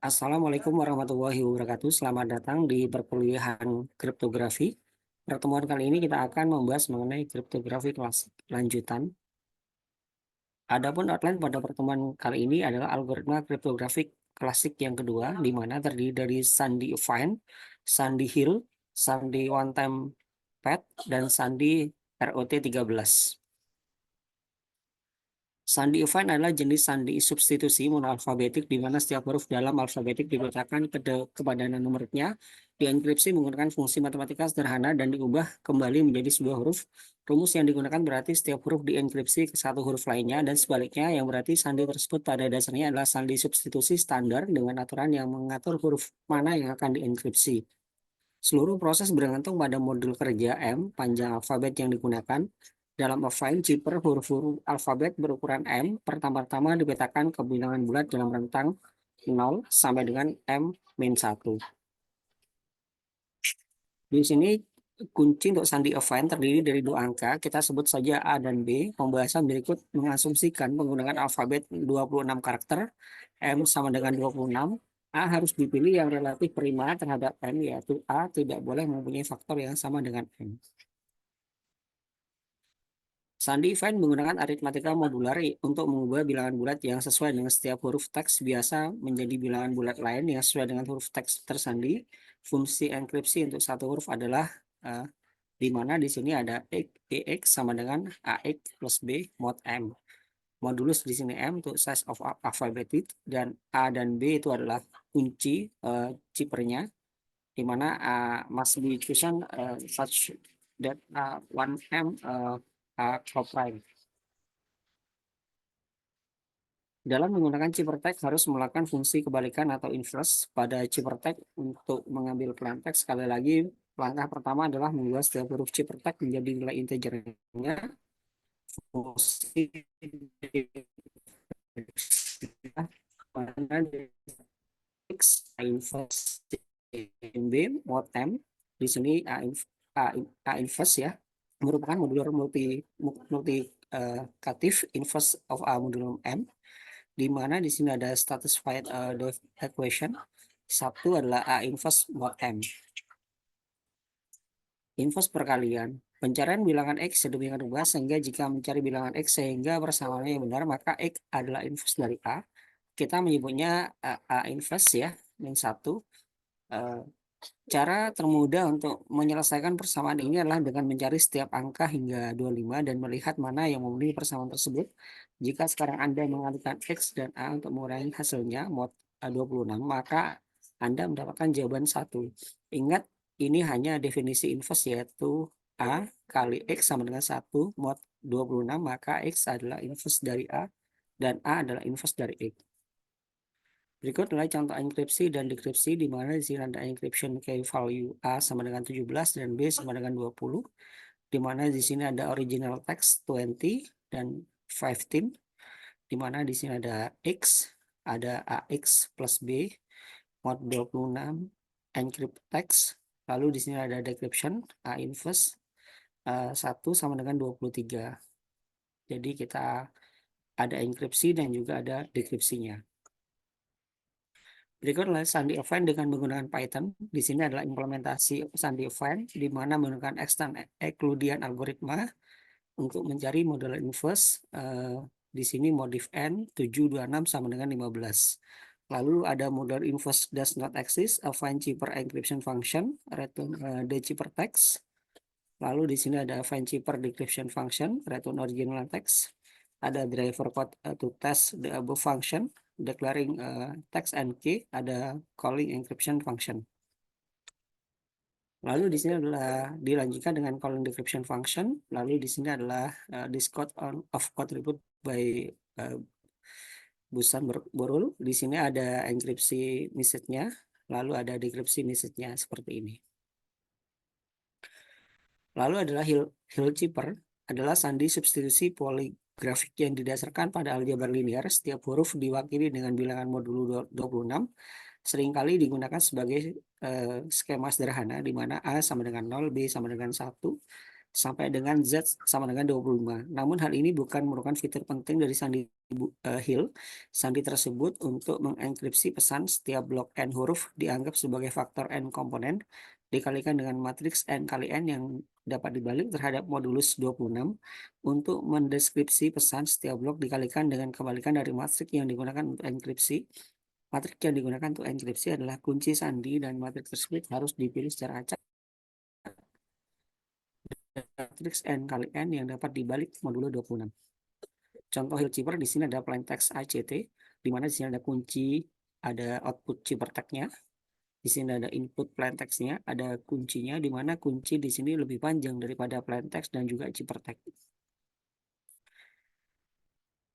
Assalamualaikum warahmatullahi wabarakatuh. Selamat datang di perkuliahan kriptografi. Pertemuan kali ini kita akan membahas mengenai kriptografi kelas lanjutan. Adapun outline pada pertemuan kali ini adalah algoritma kriptografik klasik yang kedua, di mana terdiri dari sandi affine, sandi Hill, sandi one time pad, dan sandi ROT13. Sandi affine adalah jenis sandi substitusi monoalfabetik di mana setiap huruf dalam alfabetik diletakkan kepada numeriknya, dienkripsi menggunakan fungsi matematika sederhana dan diubah kembali menjadi sebuah huruf. Rumus yang digunakan berarti setiap huruf dienkripsi ke satu huruf lainnya dan sebaliknya, yang berarti sandi tersebut pada dasarnya adalah sandi substitusi standar dengan aturan yang mengatur huruf mana yang akan dienkripsi. Seluruh proses bergantung pada modul kerja M, panjang alfabet yang digunakan. Dalam affine zipper, huruf-huruf alfabet berukuran M pertama-tama dipetakan ke bilangan bulat dalam rentang 0 sampai dengan M-1. Di sini kunci untuk sandi affine terdiri dari dua angka, kita sebut saja A dan B. Pembahasan berikut mengasumsikan penggunaan alfabet 26 karakter, M sama dengan 26. A harus dipilih yang relatif prima terhadap M, yaitu A tidak boleh mempunyai faktor yang sama dengan M. Sandi Venn menggunakan aritmatika modular untuk mengubah bilangan bulat yang sesuai dengan setiap huruf teks biasa menjadi bilangan bulat lain yang sesuai dengan huruf teks tersandi. Fungsi enkripsi untuk satu huruf adalah di mana di sini ada EX sama dengan AX plus B mod M. Modulus di sini M untuk size of alphabetic, dan A dan B itu adalah kunci cipernya, di mana must be chosen such that one M co-prime. Dalam menggunakan Cipertek harus melakukan fungsi kebalikan atau inverse pada Cipertek untuk mengambil pelan teks. Sekali lagi, langkah pertama adalah mengubah setiap huruf Cipertek menjadi nilai integernya. Fungsi X inverse MB mod M di sini A inverse ya, merupakan modular multiplikatif inverse of A modulo M, di mana di sini ada satisfied equation. Satu adalah A inverse mod M. Inverse perkalian. Pencarian bilangan X sedemikian rupa sehingga jika mencari bilangan X sehingga persamaannya yang benar, maka X adalah inverse dari A. Kita menyebutnya A inverse ya, min 1. Cara termudah untuk menyelesaikan persamaan ini adalah dengan mencari setiap angka hingga 25 dan melihat mana yang memenuhi persamaan tersebut. Jika sekarang Anda mengalihkan X dan A untuk mengurangi hasilnya mod 26, maka Anda mendapatkan jawaban 1. Ingat, ini hanya definisi inverse, yaitu A kali X sama dengan 1 mod 26, maka X adalah inverse dari A dan A adalah inverse dari X. Berikut adalah contoh enkripsi dan dekripsi, di mana di sini ada encryption key value A sama dengan 17 dan B sama dengan 20, di mana di sini ada original text 20 dan 15, di mana di sini ada X, ada AX plus B, mod 26, encrypt text, lalu di sini ada decryption A inverse 1 sama dengan 23. Jadi kita ada enkripsi dan juga ada dekripsinya. Berikut adalah Sandi Event dengan menggunakan Python. Di sini adalah implementasi Sandi Event, di mana menggunakan extend Euclidean algoritma untuk mencari model inverse. Di sini modif n 726 sama dengan 15. Lalu ada model inverse does not exist, a find cheaper encryption function, return the cheaper text. Lalu di sini ada find cheaper decryption function, return original text. Ada driver code to test the above function, declaring text and key, ada calling encryption function. Lalu di sini adalah dilanjutkan dengan calling decryption function. Lalu di sini adalah this code of contribute by Busan Borul. Di sini ada enkripsi message-nya, lalu ada dekripsi message-nya seperti ini. Lalu adalah Hilchipper, adalah sandi substitusi poligrafik yang didasarkan pada aljabar linear. Setiap huruf diwakili dengan bilangan modulo 26. Seringkali digunakan sebagai skema sederhana, di mana A sama dengan 0, B sama dengan 1, sampai dengan Z sama dengan 25. Namun hal ini bukan merupakan fitur penting dari sandi Hill. Sandi tersebut untuk mengenkripsi pesan setiap blok n huruf dianggap sebagai faktor n komponen dikalikan dengan matriks n kali n yang dapat dibalik terhadap modulus 26 untuk mendeskripsi pesan setiap blok dikalikan dengan kebalikan dari matriks yang digunakan untuk enkripsi. Matriks yang digunakan untuk enkripsi adalah kunci sandi dan matriks tersebut harus dipilih secara acak matriks n kali n yang dapat dibalik modulo 26. Contoh Hillkeeper di sini ada plain text ACT, di mana di sini ada kunci, ada output ciphertext-nya, di sini ada input plain text-nya, ada kuncinya, di mana kunci di sini lebih panjang daripada plain text dan juga ciphertext.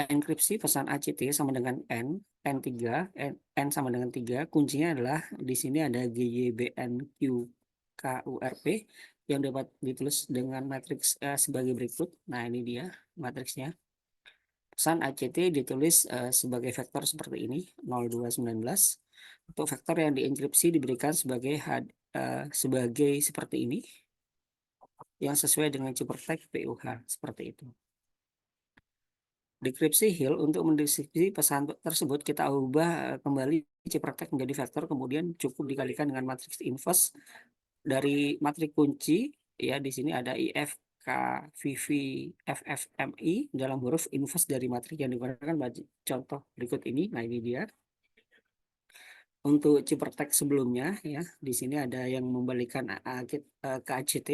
Enkripsi pesan ACT sama dengan N, N3, N sama dengan 3, kuncinya adalah di sini ada GYBNQKURP yang dapat ditulis dengan matriks sebagai berikut. Nah, ini dia matriksnya. Pesan ACT ditulis sebagai vektor seperti ini, 0219. Untuk vektor yang dienkripsi diberikan sebagai sebagai seperti ini, yang sesuai dengan ciphertext PUH, seperti itu. Dekripsi Hill untuk mendeskripsi pesan tersebut kita ubah kembali ciphertext menjadi vektor, kemudian cukup dikalikan dengan matriks inverse dari matriks kunci. Ya, di sini ada IF K VV FFMI dalam huruf inverse dari matriks yang digunakan contoh berikut ini. Nah, ini dia. Untuk ciphertext sebelumnya ya, di sini ada yang membalikan ke ACT.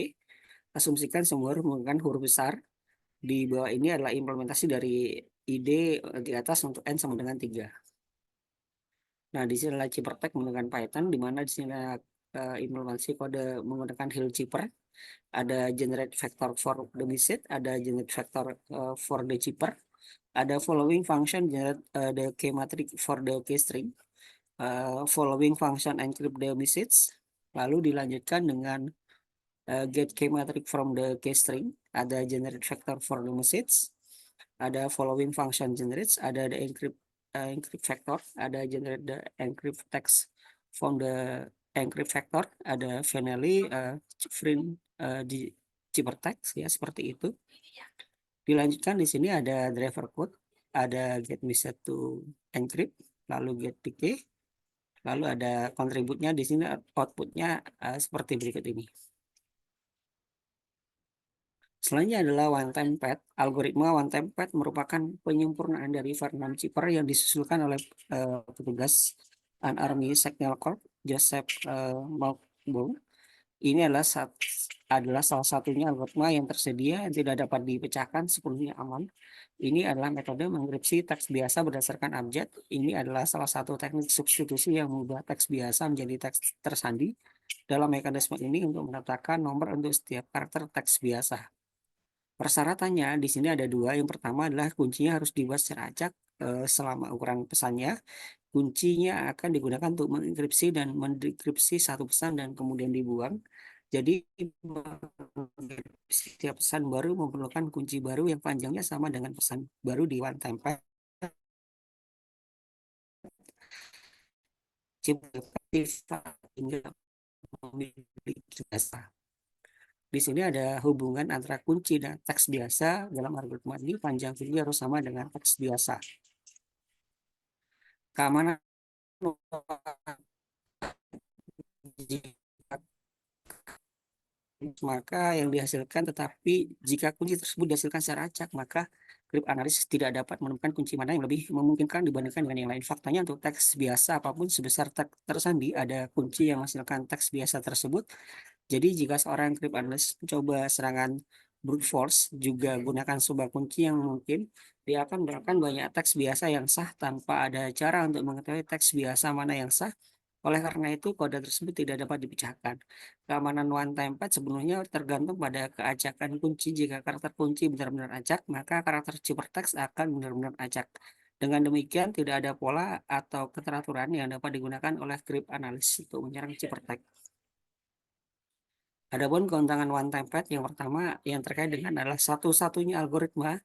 Asumsikan semua huruf menggunakan huruf besar. Di bawah ini adalah implementasi dari ide di atas untuk N sama dengan 3. Nah, di sini adalah ciphertext menggunakan Python, di mana di sini ada implementasi kode menggunakan Hillkeeper. Ada generate vector for the message, ada generate vector for the chipper, ada following function generate the key matrix for the key string, following function encrypt the message, lalu dilanjutkan dengan get key matrix from the key string, ada generate vector for the message, ada following function generates, ada the encrypt vector, ada generate the encrypt text from the encrypt vector, ada finally print di ciphertext ya, seperti itu. Dilanjutkan di sini ada driver code, ada get message to encrypt, lalu get decay, lalu ada contribute-nya di sini, outputnya seperti berikut ini. Selanjutnya adalah one-time pad. Algoritma one-time pad merupakan penyempurnaan dari Vernon Chipper yang disusulkan oleh petugas Army Signal Corps Joseph Malkbaum. Ini adalah salah satunya algoritma yang tersedia yang tidak dapat dipecahkan sepenuhnya aman. Ini adalah metode mengenkripsi teks biasa berdasarkan abjad. Ini adalah salah satu teknik substitusi yang mengubah teks biasa menjadi teks tersandi. Dalam mekanisme ini untuk menetapkan nomor untuk setiap karakter teks biasa. Persyaratannya di sini ada dua. Yang pertama adalah kuncinya harus dibuat secara acak selama ukuran pesannya. Kuncinya akan digunakan untuk mengenkripsi dan mendekripsi satu pesan dan kemudian dibuang. Jadi setiap pesan baru memerlukan kunci baru yang panjangnya sama dengan pesan baru di one time pad. Hingga memiliki jasa. Di sini ada hubungan antara kunci dan teks biasa. Dalam algoritma ini panjang kunci harus sama dengan teks biasa. Keamanan maka yang dihasilkan, tetapi jika kunci tersebut dihasilkan secara acak, maka cryptanalysis tidak dapat menemukan kunci mana yang lebih memungkinkan dibandingkan dengan yang lain. Faktanya untuk teks biasa apapun sebesar teks tersandi ada kunci yang menghasilkan teks biasa tersebut. Jadi jika seorang cryptanalyst mencoba serangan brute force juga gunakan sebuah kunci yang mungkin, dia akan mendapatkan banyak teks biasa yang sah tanpa ada cara untuk mengetahui teks biasa mana yang sah. Oleh karena itu, kode tersebut tidak dapat dipecahkan. Keamanan one time pad sebenarnya tergantung pada keacakan kunci. Jika karakter kunci benar-benar acak, maka karakter ciphertext akan benar-benar acak. Dengan demikian, tidak ada pola atau keteraturan yang dapat digunakan oleh cryptanalyst untuk menyerang ciphertext. Adapun keuntungan one time pad yang pertama yang terkait dengan adalah satu-satunya algoritma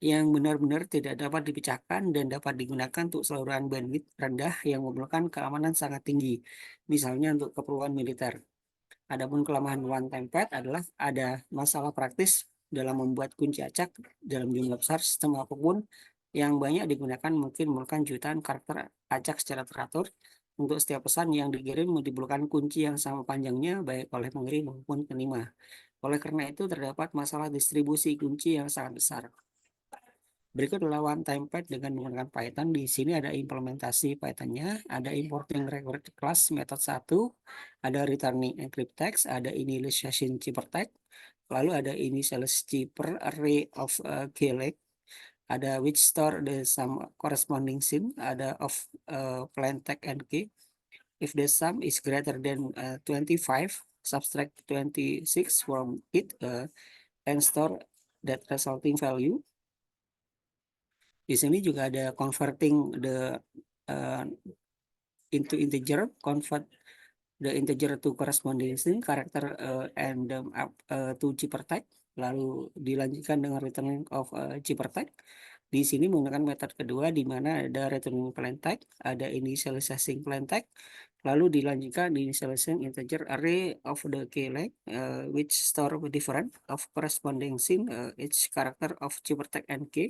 yang benar-benar tidak dapat dipecahkan dan dapat digunakan untuk saluran bandwidth rendah yang memerlukan keamanan sangat tinggi, misalnya untuk keperluan militer. Adapun kelemahan one time pad adalah ada masalah praktis dalam membuat kunci acak dalam jumlah besar sistem apapun yang banyak digunakan mungkin memerlukan jutaan karakter acak secara teratur. Untuk setiap pesan yang dikirim diperlukan kunci yang sama panjangnya baik oleh pengirim maupun penerima. Oleh karena itu terdapat masalah distribusi kunci yang sangat besar. Berikut adalah one time pad dengan menggunakan Python. Di sini ada implementasi Python-nya, ada importing record class method 1, ada returning encrypt text, ada initialization chipper tag, lalu ada initialize chipper array of keylength, ada which store the sum corresponding sim, ada of plain text and key. If the sum is greater than 25, subtract 26 from it and store that resulting value. Di sini juga ada converting the uh, into integer, convert the integer to corresponding string, character and up to chipper tag. Lalu dilanjutkan dengan returning of chipper tag. Di sini menggunakan metode kedua di mana ada returning plain tag, ada initializing plain tag, lalu dilanjutkan di initializing integer array of the key length which store different of corresponding string each character of chipper tag and key.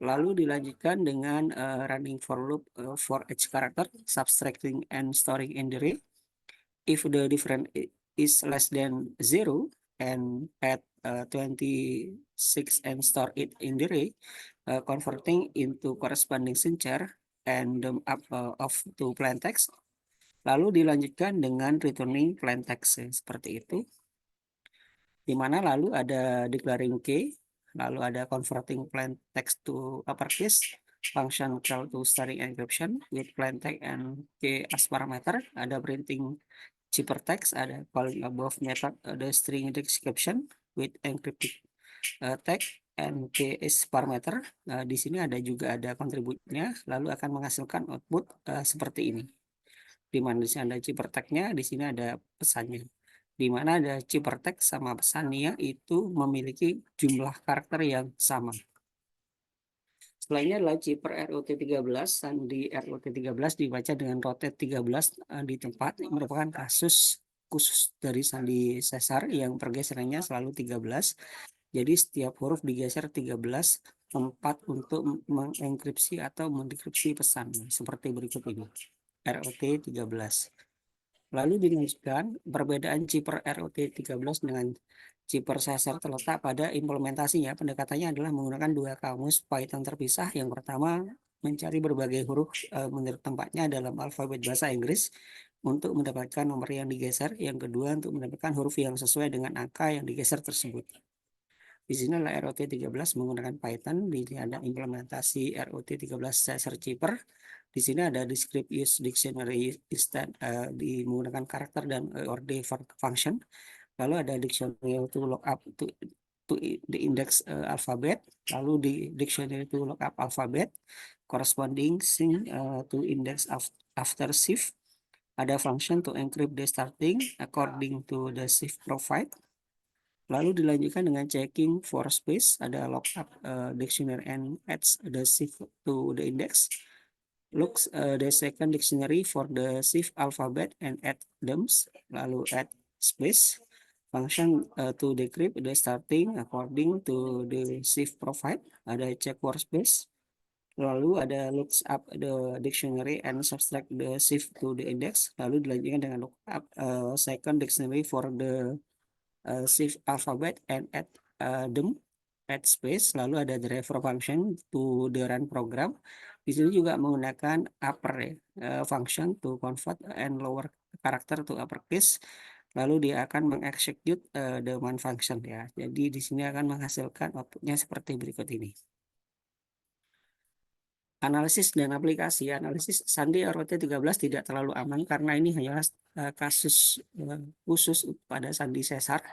Lalu dilanjutkan dengan running for loop for each character, subtracting and storing in the array. If the difference is less than 0 and add 26 and store it in the array, converting into corresponding integer and up of to plain text. Lalu dilanjutkan dengan returning plain text seperti itu. Di mana lalu ada declaring key, lalu ada converting plain text to uppercase, function call to starting encryption with plain text and key as parameter, ada printing chipper text, ada calling above method, ada string description with encrypted text and key as parameter. Di sini ada juga ada kontributnya, lalu akan menghasilkan output seperti ini. Di mana di sini ada chipper text-nya, di sini ada pesannya. Di mana ada chipper text sama pesannya itu memiliki jumlah karakter yang sama. Setelahnya adalah chipper ROT13. Sandi ROT13 dibaca dengan rotate 13 di tempat, merupakan kasus khusus dari sandi sesar yang pergeserannya selalu 13. Jadi setiap huruf digeser 13 tempat untuk mengenkripsi atau mendekripsi pesan seperti berikut ini. ROT13. Lalu dilanjutkan perbedaan chipper ROT13 dengan chipper sesar terletak pada implementasinya. Pendekatannya adalah menggunakan dua kamus Python terpisah. Yang pertama mencari berbagai huruf menurut tempatnya dalam alfabet bahasa Inggris untuk mendapatkan nomor yang digeser. Yang kedua untuk mendapatkan huruf yang sesuai dengan angka yang digeser tersebut. Di sini adalah ROT13 menggunakan Python. Di sini ada implementasi ROT13 sesar chipper. Di sini ada descript use dictionary instead menggunakan karakter dan order function. Lalu ada dictionary to look up to the index alphabet. Lalu di dictionary to look up alphabet corresponding to index after shift. Ada function to encrypt the starting according to the shift provide. Lalu dilanjutkan dengan checking for space. Ada lookup dictionary and adds the shift to the index. Looks the second dictionary for the shift alphabet and add them. Lalu add space. Function to decrypt the starting according to the shift provide. Ada check for space. Lalu ada looks up the dictionary and subtract the shift to the index. Lalu dilanjutkan dengan look up second dictionary for the shift alphabet and add them, add space. Lalu ada driver function to the run program. Di sini juga menggunakan upper function to convert and lower character to uppercase. Lalu dia akan mengexecute the main function ya. Jadi di sini akan menghasilkan outputnya seperti berikut ini. Analisis dan aplikasi. Analisis sandi ROT13 tidak terlalu aman karena ini hanyalah kasus khusus pada sandi sesar.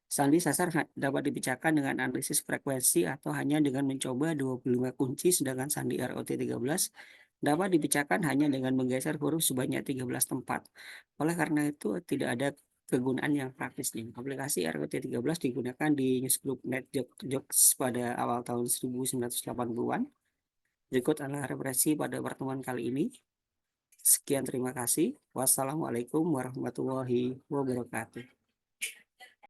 Sandi sesar dapat dipecahkan dengan analisis frekuensi atau hanya dengan mencoba 25 kunci, sedangkan sandi ROT13 dapat dipecahkan hanya dengan menggeser huruf sebanyak 13 tempat. Oleh karena itu tidak ada kegunaan yang praktis nih. Aplikasi ROT13 digunakan di newsgroup NetJokes pada awal tahun 1980-an. Berikut adalah referensi pada pertemuan kali ini. Sekian terima kasih. Wassalamualaikum warahmatullahi wabarakatuh.